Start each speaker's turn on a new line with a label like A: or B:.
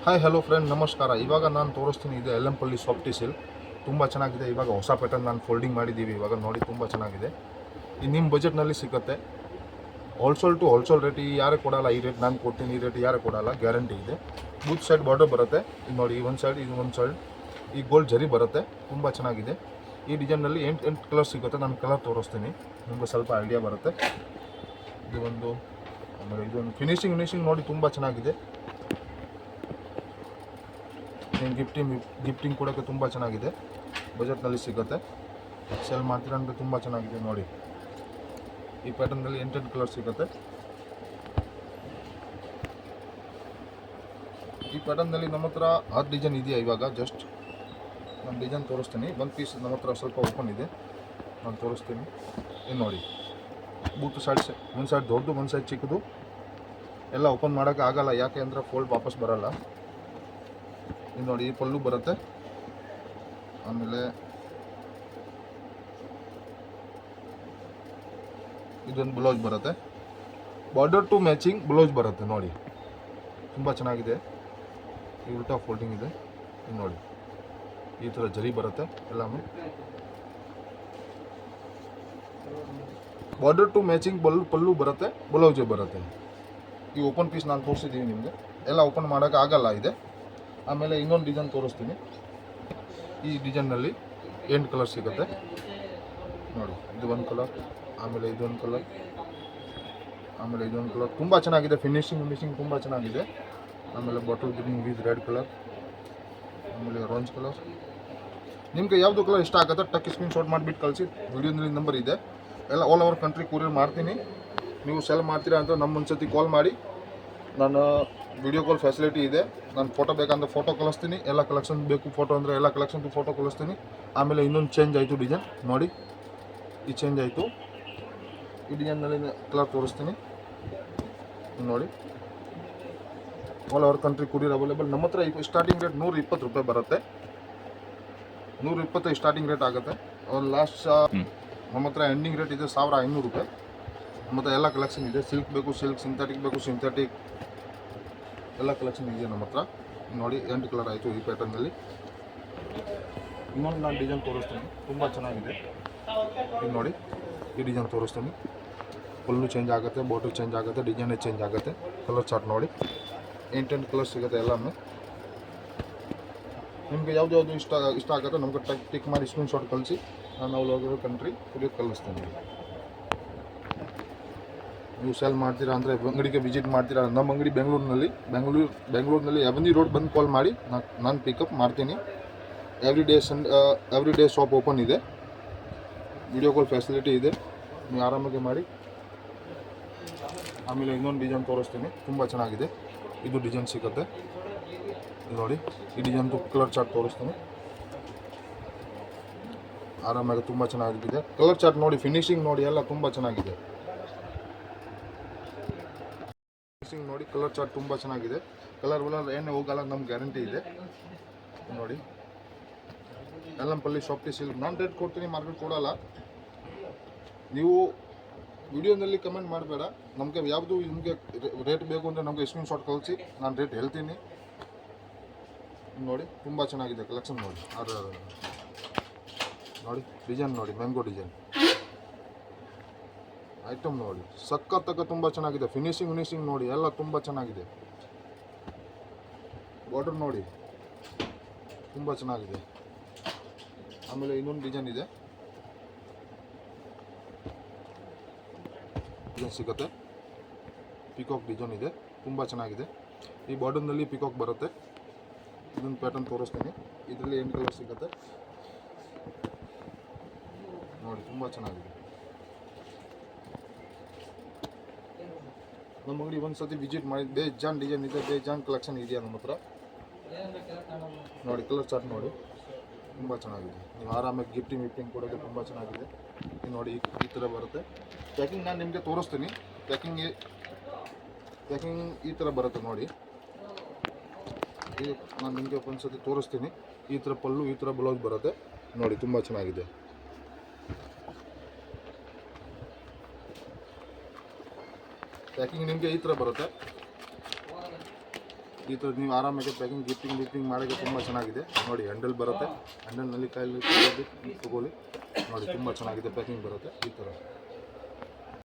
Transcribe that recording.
A: Hi hello friend ನಮಸ್ಕಾರ. ಇವಾಗ ನಾನು ತೋರಿಸ್ತೀನಿ ಇದೆ ಎಲ್ಲಂಪಲ್ಲಿ ಸಾಫ್ಟಿ ಸಿಲ್ಕ್. ತುಂಬ ಚೆನ್ನಾಗಿದೆ. ಇವಾಗ ಹೊಸ ಪ್ಯಾಟರ್ನ್ ನಾನು ಫೋಲ್ಡಿಂಗ್ ಮಾಡಿದ್ದೀವಿ. ಇವಾಗ ನೋಡಿ ತುಂಬ ಚೆನ್ನಾಗಿದೆ. ಇದು ನಿಮ್ಮ ಬಜೆಟ್ನಲ್ಲಿ ಸಿಗುತ್ತೆ. ಹೋಲ್ಸೇಲ್ ಟು ಹೋಲ್ಸೇಲ್ ರೇಟ್ ಯಾರೇ ಕೊಡಲ್ಲ. ಈ ರೇಟ್ ನಾನು ಕೊಡ್ತೀನಿ, ಈ ರೇಟ್ ಯಾರೇ ಕೊಡಲ್ಲ, ಗ್ಯಾರಂಟಿ ಇದೆ. ಬೂತ್ ಸೈಡ್ ಬಾರ್ಡರ್ ಬರುತ್ತೆ. ಇದು ನೋಡಿ, ಈ ಒಂದು ಸೈಡ್, ಇದು ಒಂದು ಸೈಡ್ ಈ ಗೋಲ್ಡ್ ಜರಿ ಬರುತ್ತೆ. ತುಂಬ ಚೆನ್ನಾಗಿದೆ. ಈ ಡಿಸೈನಲ್ಲಿ 8 ಕಲರ್ ಸಿಗುತ್ತೆ. ನಾನು ಕಲರ್ ತೋರಿಸ್ತೀನಿ, ನಿಮಗೆ ಸ್ವಲ್ಪ ಐಡಿಯಾ ಬರುತ್ತೆ. ಇದು ಒಂದು, ಆಮೇಲೆ ಇದೊಂದು ಫಿನಿಶಿಂಗ್ ನೋಡಿ ತುಂಬ ಚೆನ್ನಾಗಿದೆ. ಗಿಫ್ಟಿಂಗ್ ಕೊಡೋಕ್ಕೆ ತುಂಬ ಚೆನ್ನಾಗಿದೆ. ಬಜೆಟ್ನಲ್ಲಿ ಸಿಗುತ್ತೆ. ಸೆಲ್ ಮಾಡ್ತೀರ ಅಂದರೆ ತುಂಬ ಚೆನ್ನಾಗಿದೆ. ನೋಡಿ, ಈ ಪ್ಯಾಟರ್ನಲ್ಲಿ 8 ಕಲರ್ ಸಿಗುತ್ತೆ. ಈ ಪ್ಯಾಟರ್ನಲ್ಲಿ ನಮ್ಮ ಹತ್ರ 6 ಡಿಸೈನ್ ಇದೆಯಾ. ಇವಾಗ ಜಸ್ಟ್ ನಾನು ಡಿಸೈನ್ ತೋರಿಸ್ತೀನಿ. ಒಂದು ಪೀಸ್ ನಮ್ಮ ಹತ್ರ ಸ್ವಲ್ಪ ಓಪನ್ ಇದೆ, ನಾನು ತೋರಿಸ್ತೀನಿ. ಏನು ನೋಡಿ, ಬೂತ್ ಸೈಡ್ ಒಂದು ಸೈಡ್ ದೊಡ್ಡದು, ಒಂದು ಸೈಡ್ ಚಿಕ್ಕದು. ಎಲ್ಲ ಓಪನ್ ಮಾಡೋಕ್ಕೆ ಆಗಲ್ಲ, ಯಾಕೆ ಅಂದರೆ ಫೋಲ್ಡ್ ವಾಪಸ್ ಬರೋಲ್ಲ. ಇದು ನೋಡಿ, ಈ ಪಲ್ಲು ಬರುತ್ತೆ. ಆಮೇಲೆ ಇದೊಂದು ಬ್ಲೌಸ್ ಬರುತ್ತೆ. ಬಾರ್ಡರ್ ಟು ಮ್ಯಾಚಿಂಗ್ ಬ್ಲೌಸ್ ಬರುತ್ತೆ. ನೋಡಿ, ತುಂಬ ಚೆನ್ನಾಗಿದೆ. ಈ ಉಲ್ಟಾ ಫೋಲ್ಡಿಂಗ್ ಇದೆ. ಇದು ನೋಡಿ, ಈ ಥರ ಜರಿ ಬರುತ್ತೆ ಎಲ್ಲಾನು. ಬಾರ್ಡರ್ ಟು ಮ್ಯಾಚಿಂಗ್ ಪಲ್ಲು ಬರುತ್ತೆ, ಬ್ಲೌಸೇ ಬರುತ್ತೆ. ಈ ಓಪನ್ ಪೀಸ್ ನಾನು ತೋರಿಸಿದ್ದೀನಿ ನಿಮಗೆ. ಎಲ್ಲ ಓಪನ್ ಮಾಡೋಕ್ಕೆ ಆಗಲ್ಲ ಇದೆ. ಆಮೇಲೆ ಇನ್ನೊಂದು ಡಿಸೈನ್ ತೋರಿಸ್ತೀನಿ. ಈ ಡಿಸೈನ್ನಲ್ಲಿ 8 ಕಲರ್ ಸಿಗುತ್ತೆ. ನೋಡಿ, ಇದು ಒಂದು ಕಲರ್, ಆಮೇಲೆ ಇದೊಂದು ಕಲರ್, ಆಮೇಲೆ ಇದೊಂದು ಕಲರ್. ತುಂಬ ಚೆನ್ನಾಗಿದೆ. ಫಿನಿಶಿಂಗ್ ತುಂಬ ಚೆನ್ನಾಗಿದೆ. ಆಮೇಲೆ bottle green with red colour, ಆಮೇಲೆ ಆರೆಂಜ್ ಕಲರ್. ನಿಮಗೆ ಯಾವುದು ಕಲರ್ ಇಷ್ಟ ಆಗುತ್ತೆ ಟಕ್ ಸ್ಕ್ರೀನ್ ಶಾಟ್ ಮಾಡಿಬಿಟ್ಟು ಕಳಿಸಿ. ವಿಡಿಯೋನಲ್ಲಿ ನಂಬರ್ ಇದೆ. ಎಲ್ಲ ಆಲ್ ಓವರ್ ಕಂಟ್ರಿ ಕೊರಿಯರ್ ಮಾಡ್ತೀನಿ. ನೀವು ಸೆಲ್ ಮಾಡ್ತೀರಾ ಅಂತ ನಮ್ಮ ಒಂದ್ಸತಿ ಕಾಲ್ ಮಾಡಿ. ನಾನು ವಿಡಿಯೋ ಕಾಲ್ ಫೆಸಿಲಿಟಿ ಇದೆ. ನಾನು ಫೋಟೋ ಬೇಕಂದ್ರೆ ಫೋಟೋ ಕಳಿಸ್ತೀನಿ. ಎಲ್ಲ ಕಲೆಕ್ಷನ್ ಬೇಕು ಫೋಟೋ ಅಂದರೆ ಎಲ್ಲ ಕಲೆಕ್ಷನ್ದು ಫೋಟೋ ಕಳಿಸ್ತೀನಿ. ಆಮೇಲೆ ಇನ್ನೊಂದು ಚೇಂಜ್ ಆಯಿತು ಡಿಸೈನ್. ನೋಡಿ, ಈ ಚೇಂಜ್ ಆಯಿತು. ಈ ಡಿಸೈನ್ನಲ್ಲಿ ಕಲರ್ ತೋರಿಸ್ತೀನಿ. ನೋಡಿ, all over country courier available. ನಮ್ಮ ಹತ್ರ ಸ್ಟಾರ್ಟಿಂಗ್ ರೇಟ್ 120 ರೂಪಾಯಿ ಬರುತ್ತೆ. 120 ಸ್ಟಾರ್ಟಿಂಗ್ ರೇಟ್ ಆಗುತ್ತೆ. ಲಾಸ್ಟ್ ನಮ್ಮ ಹತ್ರ ಎಂಡಿಂಗ್ ರೇಟ್ ಇದೆ 1500 ರೂಪಾಯಿ. ನಮ್ಮ ಹತ್ರ ಎಲ್ಲ ಕಲೆಕ್ಷನ್ ಇದೆ. ಸಿಲ್ಕ್ ಬೇಕು ಸಿಲ್ಕ್, ಸಿಂಥೆಟಿಕ್ ಬೇಕು ಸಿಂಥೆಟಿಕ್, ಎಲ್ಲ ಕಲೆಕ್ಷನ್ ಇದೆ ನಮ್ಮ ಹತ್ರ. ನೋಡಿ, 8 ಕಲರ್ ಆಯಿತು ಈ ಪ್ಯಾಟರ್ನಲ್ಲಿ. ಇನ್ನೊಂದು ನಾನು ಡಿಸೈನ್ ತೋರಿಸ್ತೀನಿ, ತುಂಬ ಚೆನ್ನಾಗಿದೆ. ಇದು ನೋಡಿ, ಈ ಡಿಸೈನ್ ತೋರಿಸ್ತೀನಿ. ಫುಲ್ಲು ಚೇಂಜ್ ಆಗುತ್ತೆ, ಬಾಟಲ್ ಚೇಂಜ್ ಆಗುತ್ತೆ, ಡಿಸೈನೇ ಚೇಂಜ್ ಆಗುತ್ತೆ. ಕಲರ್ ಚಾರ್ಟ್ ನೋಡಿ, 8 ಕಲರ್ ಸಿಗುತ್ತೆ ಎಲ್ಲಾನು. ನಿಮಗೆ ಯಾವುದು ಇಷ್ಟ ಆಗುತ್ತೆ ನಮ್ಗೆ ಟಿಕ್ ಮಾಡಿ ಸ್ಕ್ರೀನ್ ಶಾಟ್ ಕಳಿಸಿ. ನಾನು ಆಲ್ ಓವರ್ ಕಂಟ್ರಿ ಕೊರಿಯರ್ ಕಳಿಸ್ತೀನಿ. ನೀವು ಸೆಲ್ ಮಾಡ್ತೀರಾ ಅಂದರೆ ಅಂಗಡಿಗೆ ವಿಸಿಟ್ ಮಾಡ್ತೀರಾ. ನಮ್ಮ ಅಂಗಡಿ ಬೆಂಗಳೂರಿನಲ್ಲಿ ಎವನಿ ರೋಡ್ ಬಂದು ಕಾಲ್ ಮಾಡಿ, ನಾನು ಪಿಕಪ್ ಮಾಡ್ತೀನಿ. ಎವ್ರಿ ಡೇ ಶಾಪ್ ಓಪನ್ ಇದೆ. ವಿಡಿಯೋ ಕಾಲ್ ಫೆಸಿಲಿಟಿ ಇದೆ. ನೀವು ಆರಾಮಾಗಿ ಮಾಡಿ. ಆಮೇಲೆ ಇನ್ನೊಂದು ಡಿಸೈನ್ ತೋರಿಸ್ತೀನಿ, ತುಂಬ ಚೆನ್ನಾಗಿದೆ. ಇದು ಡಿಸೈನ್ ಸಿಗುತ್ತೆ. ಇದು ನೋಡಿ, ಈ ಡಿಸೈನ್ದು ಕಲರ್ ಚಾರ್ಟ್ ತೋರಿಸ್ತೀನಿ. ಆರಾಮಾಗಿ ತುಂಬ ಚೆನ್ನಾಗಿದೆ. ಕಲರ್ ಚಾರ್ಟ್ ನೋಡಿ, ಫಿನಿಶಿಂಗ್ ನೋಡಿ, ಎಲ್ಲ ತುಂಬ ಚೆನ್ನಾಗಿದೆ. ನೋಡಿ, ಕಲರ್ ಚಾರ್ಟ್ ತುಂಬ ಚೆನ್ನಾಗಿದೆ. ಕಲರ್ ಏನೇ ಹೋಗಲ್ಲ, ನಮ್ಗೆ ಗ್ಯಾರಂಟಿ ಇದೆ. ನೋಡಿ, ಎಲ್ಲಂಪಲ್ಲಿ ಸಾಫ್ಟಿ ಸಿಲ್ಕ್. ನಾನು ರೇಟ್ ಕೊಡ್ತೀನಿ, ಮಾರ್ಕೆಟ್ ಕೊಡಲ್ಲ. ನೀವು ವಿಡಿಯೋನಲ್ಲಿ ಕಮೆಂಟ್ ಮಾಡಬೇಡ. ನಮಗೆ ಯಾವುದು ನಿಮಗೆ ರೇಟ್ ಬೇಕು ಅಂದರೆ ನಮಗೆ ಸ್ಕ್ರೀನ್ ಶಾಟ್ ಕಳಿಸಿ, ನಾನು ರೇಟ್ ಹೇಳ್ತೀನಿ. ನೋಡಿ, ತುಂಬ ಚೆನ್ನಾಗಿದೆ ಕಲೆಕ್ಷನ್. ನೋಡಿ, ನೋಡಿ ಡಿಸೈನ್ ನೋಡಿ, ಮ್ಯಾಂಗೋ ಡಿಸೈನ್ ಐಟಮ್ ನೋಡಿ, ಸಖತ್ತಾಗ ತುಂಬ ಚೆನ್ನಾಗಿದೆ. ಫಿನಿಶಿಂಗ್ ನೋಡಿ, ಎಲ್ಲ ತುಂಬ ಚೆನ್ನಾಗಿದೆ. ಬಾರ್ಡರ್ ನೋಡಿ, ತುಂಬ ಚೆನ್ನಾಗಿದೆ. ಆಮೇಲೆ ಇನ್ನೊಂದು ಡಿಸೈನ್ ಇದೆ, ಡಿಸೈನ್ ಸಿಗುತ್ತೆ. ಪಿಕಾಕ್ ಡಿಸೈನ್ ಇದೆ, ತುಂಬ ಚೆನ್ನಾಗಿದೆ. ಈ ಬಾರ್ಡರ್ನಲ್ಲಿ ಪಿಕಾಕ್ ಬರುತ್ತೆ. ಇದೊಂದು ಪ್ಯಾಟರ್ನ್ ತೋರಿಸ್ತೀನಿ. ಇದರಲ್ಲಿ 8 ಕಲರ್ ಸಿಗುತ್ತೆ. ನೋಡಿ, ತುಂಬ ಚೆನ್ನಾಗಿದೆ. ನಮ್ಮ ಅಂಗಡಿ ಒಂದು ಸತಿ ವಿಸಿಟ್ ಮಾಡಿ. ಬೇಜಾನ್ ಡಿಸೈನ್ ಇದೆ, ಬೇಜಾನ್ ಕಲೆಕ್ಷನ್ ಇದೆಯಾ ನಮ್ಮ ಹತ್ರ. ನೋಡಿ, ಕಲರ್ ಚಾರ್ಟ್ ನೋಡಿ, ತುಂಬ ಚೆನ್ನಾಗಿದೆ. ನೀವು ಆರಾಮಾಗಿ ಗಿಫ್ಟಿಂಗ್ ಕೊಡೋಕ್ಕೆ ತುಂಬ ಚೆನ್ನಾಗಿದೆ. ನೋಡಿ, ಈ ಥರ ಬರುತ್ತೆ. ಪ್ಯಾಕಿಂಗ್ ನಾನು ನಿಮಗೆ ತೋರಿಸ್ತೀನಿ. ಪ್ಯಾಕಿಂಗ್ ಈ ಥರ ಬರುತ್ತೆ. ನೋಡಿ, ನಾನು ನಿಮಗೆ ಒಂದು ಸತಿ ತೋರಿಸ್ತೀನಿ. ಈ ಥರ ಪಲ್ಲು, ಈ ಥರ ಬ್ಲೌಸ್ ಬರುತ್ತೆ. ನೋಡಿ, ತುಂಬ ಚೆನ್ನಾಗಿದೆ. ಪ್ಯಾಕಿಂಗ್ ನಿಮಗೆ ಈ ಥರ ಬರುತ್ತೆ. ಈ ಥರ ನೀವು ಆರಾಮಾಗಿ ಪ್ಯಾಕಿಂಗ್ ಗಿಫ್ಟಿಂಗ್ ಮಾಡೋಕ್ಕೆ ತುಂಬ ಚೆನ್ನಾಗಿದೆ ನೋಡಿ. ಹ್ಯಾಂಡಲ್ ಬರುತ್ತೆ, ಹ್ಯಾಂಡಲ್ನಲ್ಲಿ ಕೈಯಲ್ಲಿ ತಗೊಳ್ಳಿ ನೋಡಿ, ತುಂಬ ಚೆನ್ನಾಗಿದೆ ಪ್ಯಾಕಿಂಗ್ ಬರುತ್ತೆ ಈ ಥರ.